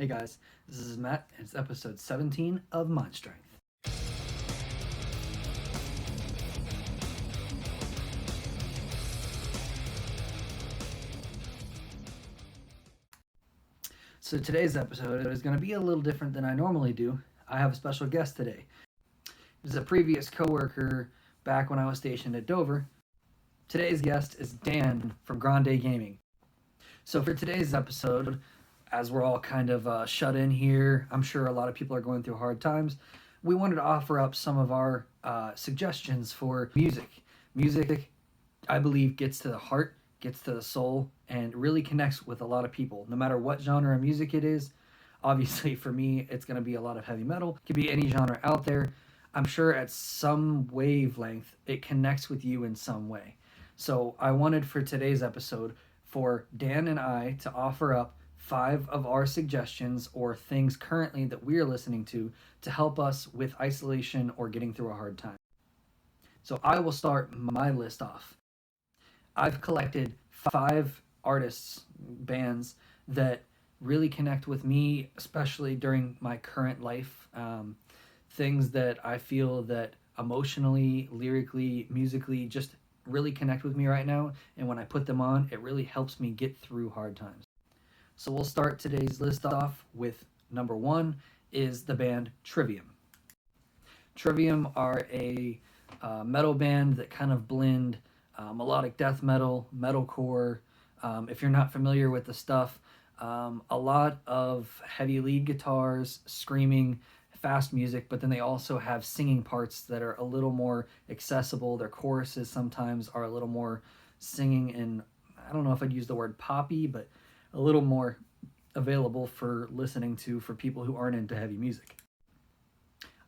Hey guys, this is Matt, and it's episode 17 of Mind Strength. So today's episode is going to be a little different than I normally do. I have a special guest today. This is a previous coworker back when I was stationed at Dover. Today's guest is Dan from Grande Gaming. So for today's episode, as we're all kind of shut in here, I'm sure a lot of people are going through hard times. We wanted to offer up some of our suggestions for music. Music, I believe, gets to the heart, gets to the soul, and really connects with a lot of people, no matter what genre of music it is. Obviously, for me, it's going to be a lot of heavy metal. It could be any genre out there. I'm sure at some wavelength, it connects with you in some way. So I wanted for today's episode for Dan and I to offer up 5 of our suggestions or things currently that we're listening to help us with isolation or getting through a hard time. So I will start my list off. I've collected 5 artists, bands that really connect with me, especially during my current life. Things that I feel that emotionally, lyrically, musically just really connect with me right now. And when I put them on, it really helps me get through hard times. So we'll start today's list off with number 1 is the band Trivium. Trivium are a metal band that kind of blend melodic death metal, metalcore. If you're not familiar with the stuff, a lot of heavy lead guitars, screaming, fast music, but then they also have singing parts that are a little more accessible. Their choruses sometimes are a little more singing, and I don't know if I'd use the word poppy, but a little more available for listening to for people who aren't into heavy music.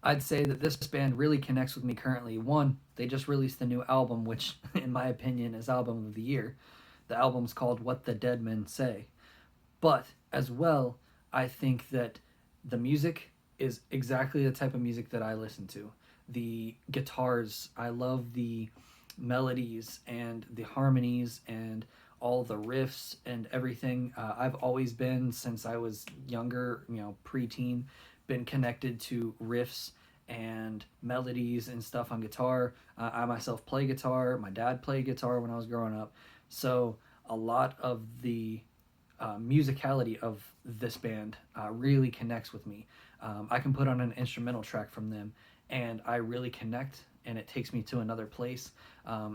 I'd say that this band really connects with me currently. One, they just released a new album, which in my opinion is album of the year. The album's called What the Dead Men Say. But as well, I think that the music is exactly the type of music that I listen to. The guitars, I love the melodies and the harmonies and all the riffs and everything. I've always been, since I was younger, preteen, been connected to riffs and melodies and stuff on guitar. I myself play guitar. My dad played guitar when I was growing up. So a lot of the musicality of this band really connects with me. I can put on an instrumental track from them and I really connect, and it takes me to another place.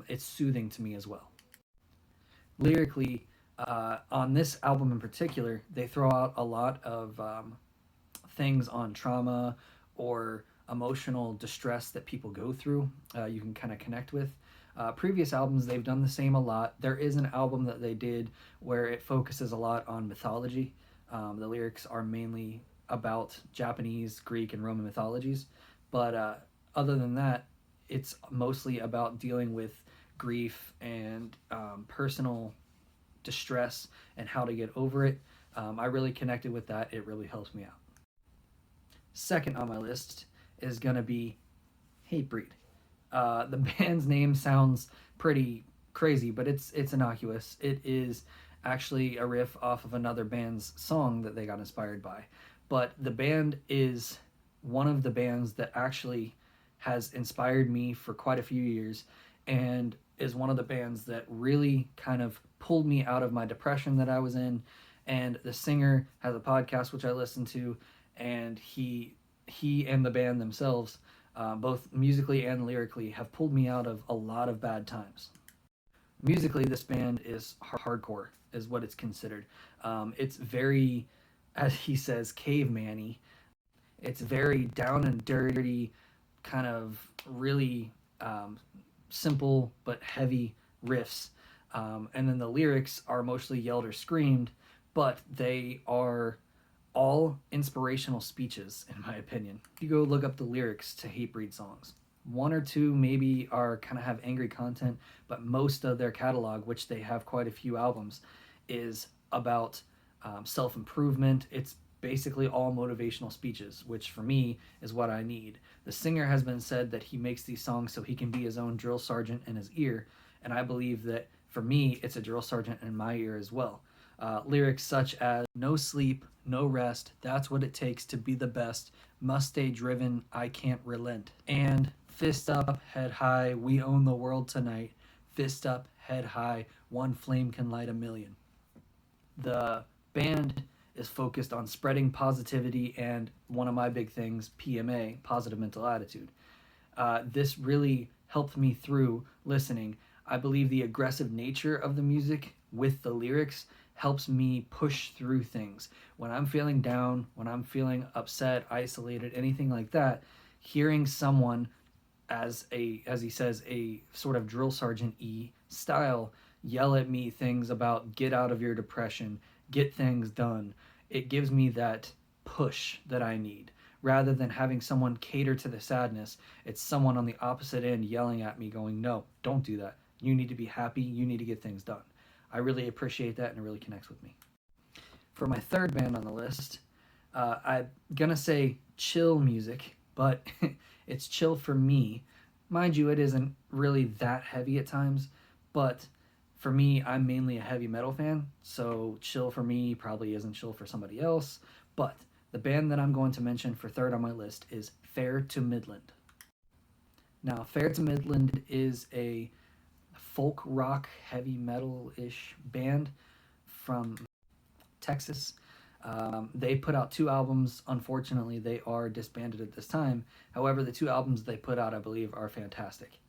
It's soothing to me as well. Lyrically, on this album in particular, they throw out a lot of things on trauma or emotional distress that people go through. You can kind of connect with. Previous albums, they've done the same a lot. There is an album that they did where it focuses a lot on mythology. The lyrics are mainly about Japanese, Greek, and Roman mythologies. But other than that, it's mostly about dealing with grief and personal distress and how to get over it. I really connected with that. It really helps me out. Second on my list is going to be Hatebreed. The band's name sounds pretty crazy, but it's innocuous. It is actually a riff off of another band's song that they got inspired by. But the band is one of the bands that actually has inspired me for quite a few years, and is one of the bands that really kind of pulled me out of my depression that I was in. And the singer has a podcast which I listen to, and he and the band themselves, both musically and lyrically, have pulled me out of a lot of bad times. Musically, this band is hardcore, is what it's considered. It's very, as he says, caveman-y. It's very down and dirty, kind of really simple but heavy riffs. And then the lyrics are mostly yelled or screamed, but they are all inspirational speeches, in my opinion. If you go look up the lyrics to Hatebreed songs, 1 or 2 maybe are kind of have angry content, but most of their catalog, which they have quite a few albums, is about self-improvement. It's basically all motivational speeches, which for me is what I need. The singer has been said that he makes these songs so he can be his own drill sergeant in his ear, and I believe that for me, it's a drill sergeant in my ear as well. Lyrics such as, "No sleep, no rest. That's what it takes to be the best. Must stay driven. I can't relent. And fist up, head high. We own the world tonight. Fist up, head high. One flame can light a million. The band is focused on spreading positivity and one of my big things, PMA, positive mental attitude. This really helped me through listening. I believe the aggressive nature of the music with the lyrics helps me push through things. When I'm feeling down, when I'm feeling upset, isolated, anything like that, hearing someone as he says, a sort of drill sergeant style yell at me things about get out of your depression, get things done. It gives me that push that I need. Rather than having someone cater to the sadness, it's someone on the opposite end yelling at me going, no, don't do that. You need to be happy. You need to get things done. I really appreciate that, and it really connects with me. For my third band on the list, I'm going to say chill music, but it's chill for me. Mind you, it isn't really that heavy at times, but for me, I'm mainly a heavy metal fan, so chill for me probably isn't chill for somebody else. But the band that I'm going to mention for third on my list is Fair to Midland. Now, Fair to Midland is a folk rock, heavy metal-ish band from Texas. They put out 2 albums. Unfortunately, they are disbanded at this time. However, the 2 albums they put out, I believe, are fantastic.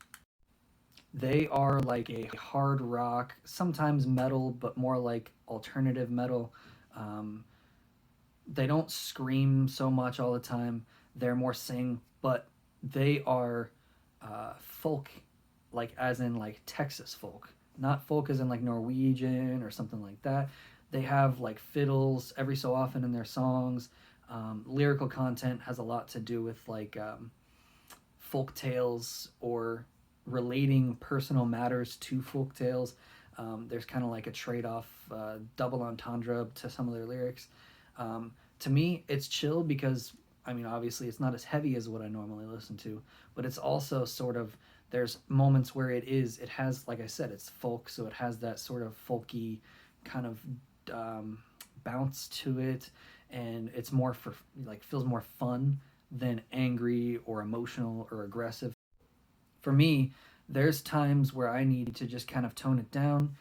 They are like a hard rock, sometimes metal, but more like alternative metal. They don't scream so much all the time. They're more sing, but they are folk, like as in like Texas folk, not folk as in like Norwegian or something like that. They have like fiddles every so often in their songs. Lyrical content has a lot to do with like folk tales or relating personal matters to folk tales. There's kind of like a trade-off, double entendre to some of their lyrics. To me, it's chill because, I mean, obviously it's not as heavy as what I normally listen to, but it's also sort of, there's moments where it has, like I said, it's folk, so it has that sort of folky kind of bounce to it, and it's more for, like, feels more fun than angry or emotional or aggressive. For me, there's times where I need to just kind of tone it down.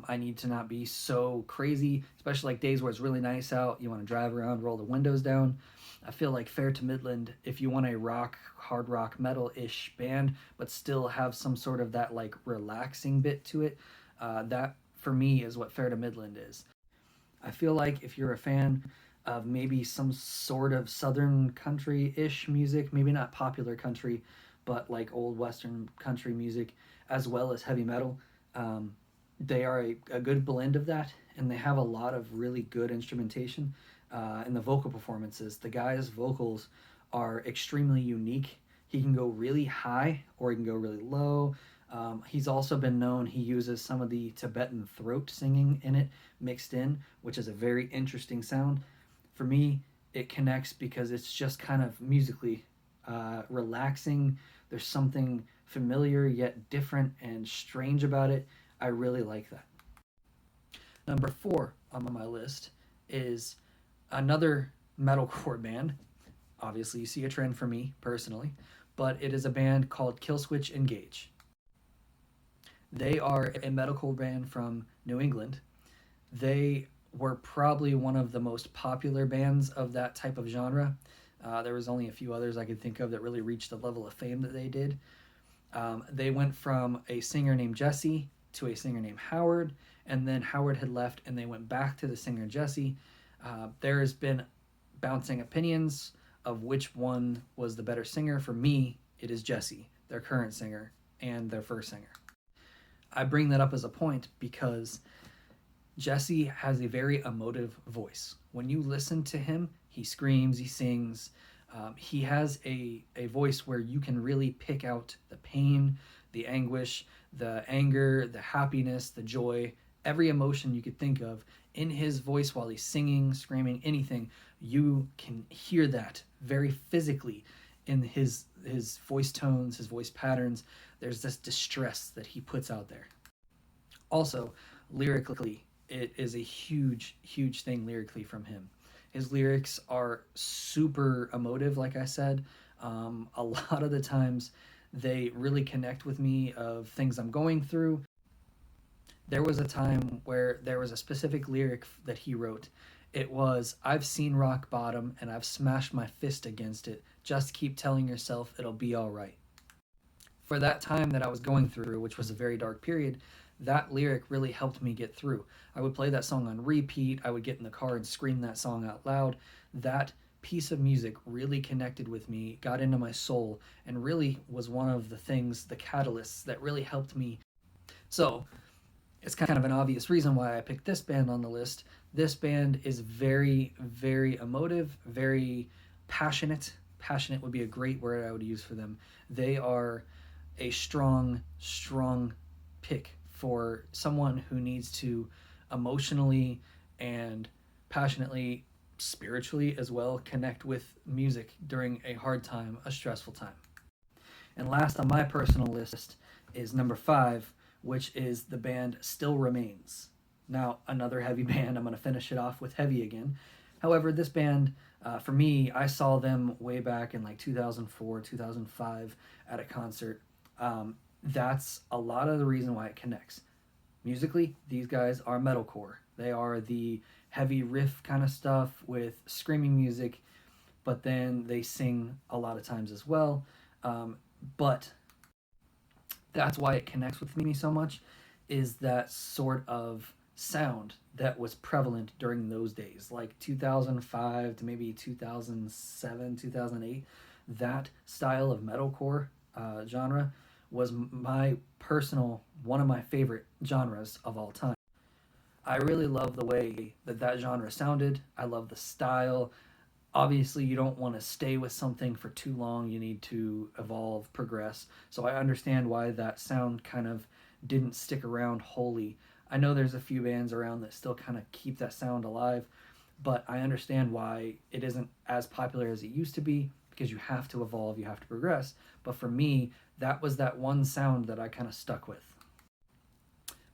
I need to not be so crazy, especially like days where it's really nice out. You want to drive around, roll the windows down. I feel like Fair to Midland, if you want a rock, hard rock, metal-ish band, but still have some sort of that like relaxing bit to it, that for me is what Fair to Midland is. I feel like if you're a fan of maybe some sort of southern country-ish music, maybe not popular country, but like old western country music, as well as heavy metal, they are a good blend of that, and they have a lot of really good instrumentation in the vocal performances. The guy's vocals are extremely unique. He can go really high or he can go really low. He's also been known, he uses some of the Tibetan throat singing in it mixed in, which is a very interesting sound. For me, it connects because it's just kind of musically relaxing. There's something familiar yet different and strange about it. I really like that. Number 4 on my list is another metalcore band. Obviously, you see a trend for me personally, but it is a band called Killswitch Engage. They are a metalcore band from New England. They were probably one of the most popular bands of that type of genre. There was only a few others I could think of that really reached the level of fame that they did. They went from a singer named Jesse to a singer named Howard, and then Howard had left and they went back to the singer Jesse. There has been bouncing opinions of which one was the better singer. For me, it is Jesse, their current singer, and their first singer. I bring that up as a point because Jesse has a very emotive voice. When you listen to him, he screams, he sings. He has a voice where you can really pick out the pain, the anguish, the anger, the happiness, the joy, every emotion you could think of in his voice while he's singing, screaming, anything. You can hear that very physically in his voice tones, his voice patterns. There's this distress that he puts out there. Also, lyrically, it is a huge thing lyrically from him. His lyrics are super emotive, like I said. A lot of the times they really connect with me of things I'm going through. There was a time where there was a specific lyric that he wrote. It was, I've seen rock bottom and I've smashed my fist against it. Just keep telling yourself it'll be all right. For that time that I was going through, which was a very dark period, that lyric really helped me get through. I would play that song on repeat. I would get in the car and scream that song out loud. That piece of music really connected with me, got into my soul, and really was one of the things, the catalysts that really helped me. So, it's kind of an obvious reason why I picked this band on the list. This band is very, very emotive, very passionate. Passionate would be a great word I would use for them. They are a strong, strong pick for someone who needs to emotionally and passionately, spiritually as well, connect with music during a hard time, a stressful time. And last on my personal list is number 5, which is the band Still Remains. Now, another heavy band. I'm going to finish it off with heavy again. However, this band, for me, I saw them way back in like 2004, 2005 at a concert. That's a lot of the reason why it connects. Musically, these guys are metalcore. They are the heavy riff kind of stuff with screaming music, but then they sing a lot of times as well. But that's why it connects with me so much, is that sort of sound that was prevalent during those days, like 2005 to maybe 2007, 2008. That style of metalcore genre was my personal, one of my favorite genres of all time. I really love the way that genre sounded. I love the style. Obviously, you don't want to stay with something for too long. You need to evolve, progress. So I understand why that sound kind of didn't stick around wholly. I know there's a few bands around that still kind of keep that sound alive, but I understand why it isn't as popular as it used to be, because you have to evolve, you have to progress. But for me, that was that one sound that I kind of stuck with.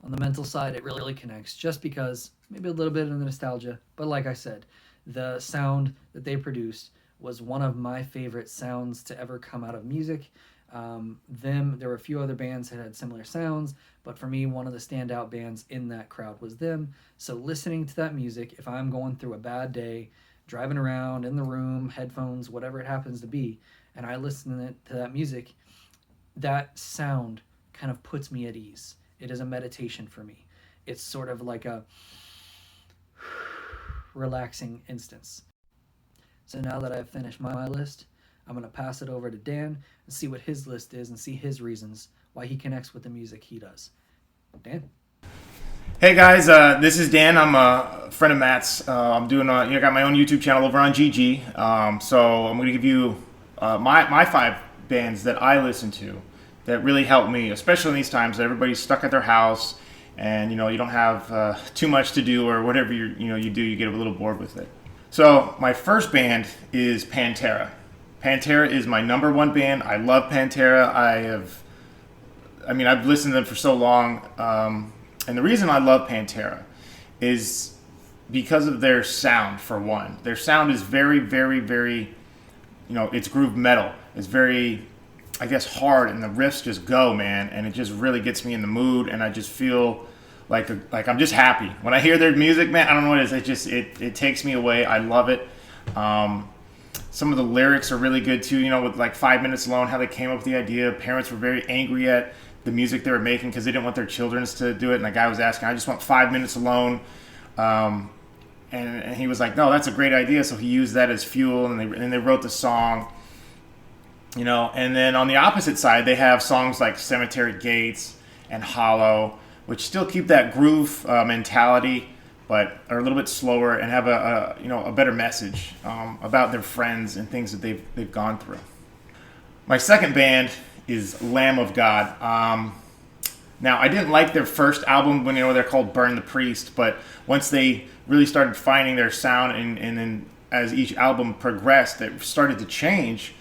On the mental side, it really connects just because maybe a little bit of the nostalgia, but like I said, the sound that they produced was one of my favorite sounds to ever come out of music. There were a few other bands that had similar sounds, but for me, one of the standout bands in that crowd was them. So listening to that music, if I'm going through a bad day, driving around in the room, headphones, whatever it happens to be, and I listen to that music, that sound kind of puts me at ease. It is a meditation for me. It's sort of like a relaxing instance. So now that I've finished my list, I'm going to pass it over to Dan and see what his list is and see his reasons why he connects with the music he does. Dan? Hey guys, this is Dan. I'm a friend of Matt's. I'm doing I got my own YouTube channel over on GG. So I'm going to give you my 5 bands that I listen to that really help me, especially in these times that everybody's stuck at their house and you don't have too much to do, or whatever you do, you get a little bored with it. So my first band is Pantera. Pantera is my number 1 band. I love Pantera. I've listened to them for so long. And the reason I love Pantera is because of their sound, for one. Their sound is very, very, very, it's groove metal. It's very, I guess, hard, and the riffs just go, man. And it just really gets me in the mood, and I just feel like I'm just happy. When I hear their music, man, I don't know what it is. It takes me away. I love it. Some of the lyrics are really good too, with like 5 Minutes Alone, how they came up with the idea. Parents were very angry at the music they were making because they didn't want their children to do it. And the guy was asking, I just want 5 minutes alone. And he was like, no, that's a great idea. So he used that as fuel, and they wrote the song. And then on the opposite side, they have songs like Cemetery Gates and Hollow, which still keep that groove mentality, but are a little bit slower and have a better message about their friends and things that they've gone through. My second band is Lamb of God. Now, I didn't like their first album when they're called Burn the Priest, but once they really started finding their sound, and then as each album progressed, it started to change.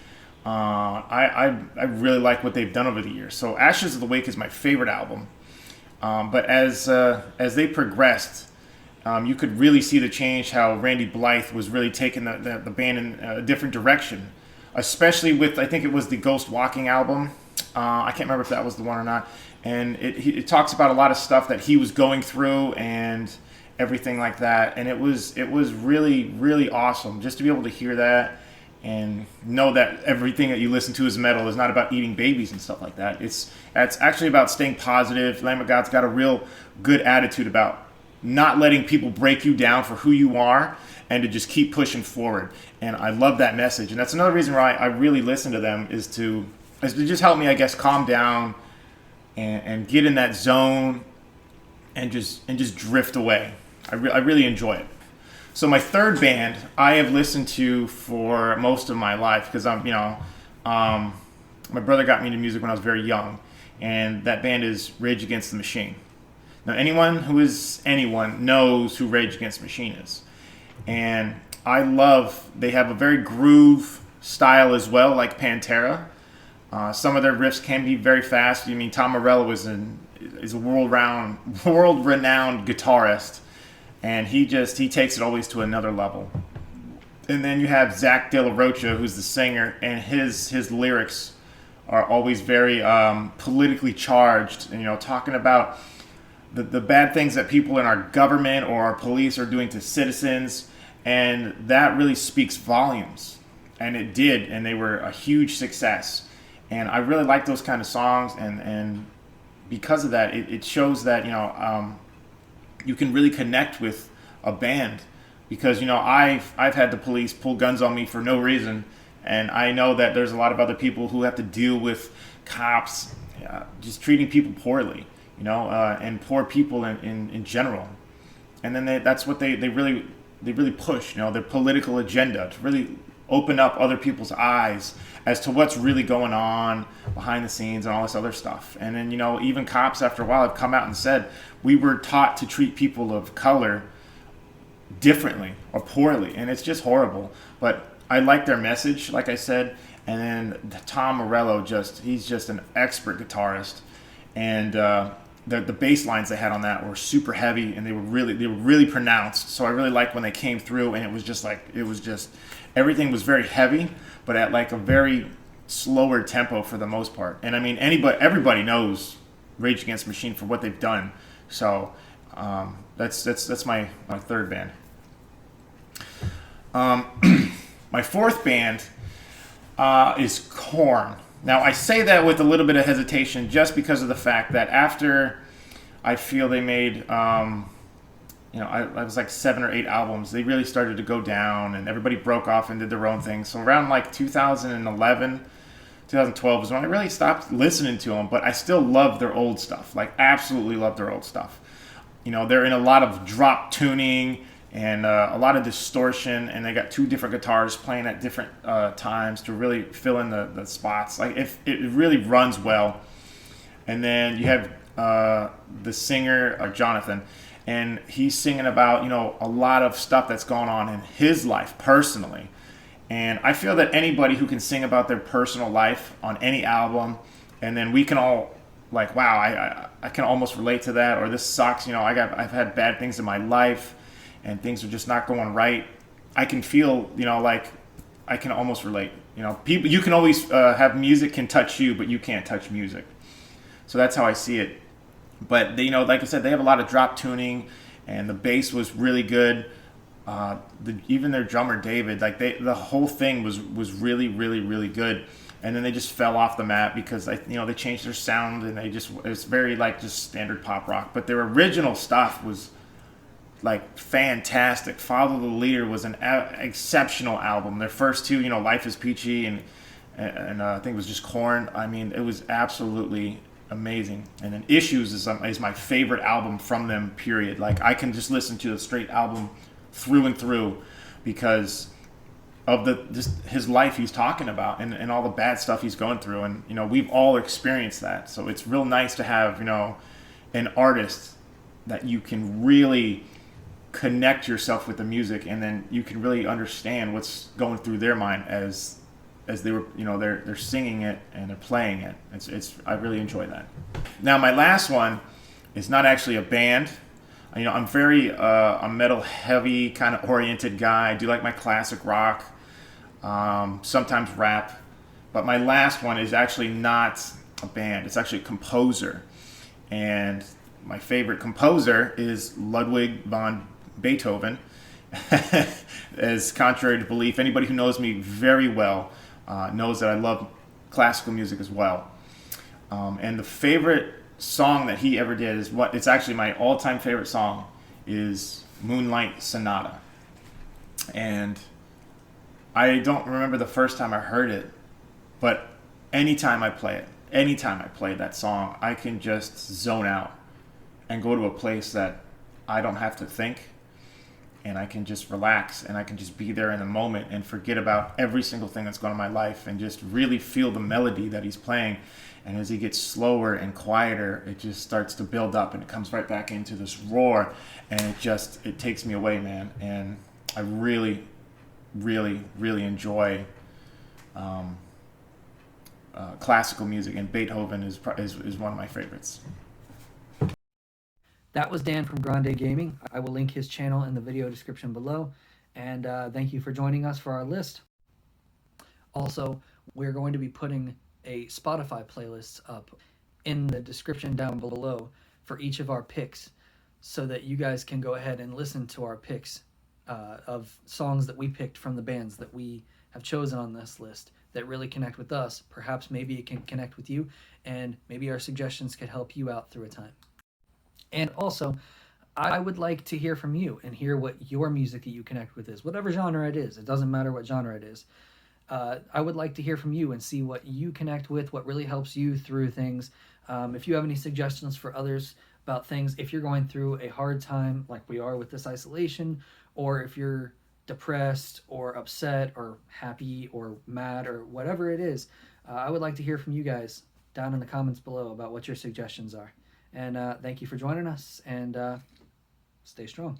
I really like what they've done over the years. So Ashes of the Wake is my favorite album. But as they progressed, You could really see the change, how Randy Blythe was really taking the band in a different direction, especially with, I think it was the Ghost Walking album. I can't remember if that was the one or not. And it talks about a lot of stuff that he was going through and everything like that. And it was really, really awesome just to be able to hear that and know that everything that you listen to is metal is not about eating babies and stuff like that. It's actually about staying positive. Lamb of God's got a real good attitude about not letting people break you down for who you are and to just keep pushing forward. And I love that message. And that's another reason why I really listen to them is to just help me, I guess, calm down and get in that zone and just drift away. I really enjoy it. So my third band I have listened to for most of my life because my brother got me into music when I was very young, and that band is Rage Against the Machine. Now anyone who is anyone knows who Rage Against the Machine is, and they have a very groove style as well, like Pantera. Some of their riffs can be very fast. Tom Morello is a world-renowned guitarist, and he takes it always to another level. And then you have Zach De La Rocha, who's the singer, and his lyrics are always very politically charged, and talking about the bad things that people in our government or our police are doing to citizens, and that really speaks volumes. And it did, and they were a huge success. And I really like those kind of songs, and because of that, it shows that you can really connect with a band, because I've had the police pull guns on me for no reason, and I know that there's a lot of other people who have to deal with cops just treating people poorly, and poor people in general. And then that's what they really push, their political agenda to really open up other people's eyes as to what's really going on behind the scenes and all this other stuff. And then, even cops after a while have come out and said, we were taught to treat people of color differently or poorly, and it's just horrible. But I like their message, like I said. And then Tom Morello, he's just an expert guitarist. And the bass lines they had on that were super heavy, and they were really pronounced. So I really liked when they came through, and it was just everything was very heavy, but at like a very slower tempo for the most part. And everybody knows Rage Against the Machine for what they've done. So that's my third band. My fourth band is Korn. Now I say that with a little bit of hesitation, just because of the fact that after I feel they made I was like 7 or 8 albums, they really started to go down, and everybody broke off and did their own thing. So around like 2011, 2012 is when I really stopped listening to them, but I still love their old stuff, like absolutely love their old stuff. They're in a lot of drop tuning and a lot of distortion, and they got 2 different guitars playing at different times to really fill in the spots. Like it really runs well. And then you have the singer, Jonathan, and he's singing about, a lot of stuff that's going on in his life personally. And I feel that anybody who can sing about their personal life on any album, and then we can all like, wow, I can almost relate to that, or this sucks, I've had bad things in my life and things are just not going right. I can feel, like I can almost relate. People, you can always have music can touch you, but you can't touch music. So that's how I see it. But they, like I said, they have a lot of drop tuning, and the bass was really good. Even their drummer David, like the whole thing was really, really, really good. And then they just fell off the map because they changed their sound, and it's very like just standard pop rock. But their original stuff was like fantastic. Follow the Leader was an exceptional album. Their first 2, Life is Peachy and I think it was just Korn. It was absolutely amazing. And then Issues is my favorite album from them, period. Like I can just listen to the straight album through and through because of his life he's talking about and all the bad stuff he's going through. And we've all experienced that. So it's real nice to have an artist that you can really connect yourself with the music, and then you can really understand what's going through their mind as they were, they're singing it and they're playing it. I really enjoy that. Now my last one is not actually a band, I'm very a metal heavy kind of oriented guy. I do like my classic rock, sometimes rap. But my last one is actually not a band, it's actually a composer. And my favorite composer is Ludwig von Beethoven. As contrary to belief, anybody who knows me very well knows that I love classical music as well. And the favorite song that he ever did is it's actually my all-time favorite song is Moonlight Sonata. And I don't remember the first time I heard it, but anytime I play it, anytime I play that song, I can just zone out and go to a place that I don't have to think, and I can just relax and I can just be there in the moment and forget about every single thing that's going on in my life and just really feel the melody that he's playing. And as he gets slower and quieter, it just starts to build up and it comes right back into this roar, and it takes me away, man. And I really, really, really enjoy classical music, and Beethoven is one of my favorites. That was Dan from Grande Gaming. I will link his channel in the video description below. And thank you for joining us for our list. Also, we're going to be putting a Spotify playlist up in the description down below for each of our picks, so that you guys can go ahead and listen to our picks of songs that we picked from the bands that we have chosen on this list that really connect with us. Perhaps maybe it can connect with you, and maybe our suggestions could help you out through a time. And also, I would like to hear from you and hear what your music that you connect with is, whatever genre it is. It doesn't matter what genre it is. I would like to hear from you and see what you connect with, what really helps you through things. If you have any suggestions for others about things, if you're going through a hard time like we are with this isolation, or if you're depressed or upset or happy or mad or whatever it is, I would like to hear from you guys down in the comments below about what your suggestions are. And thank you for joining us, and stay strong.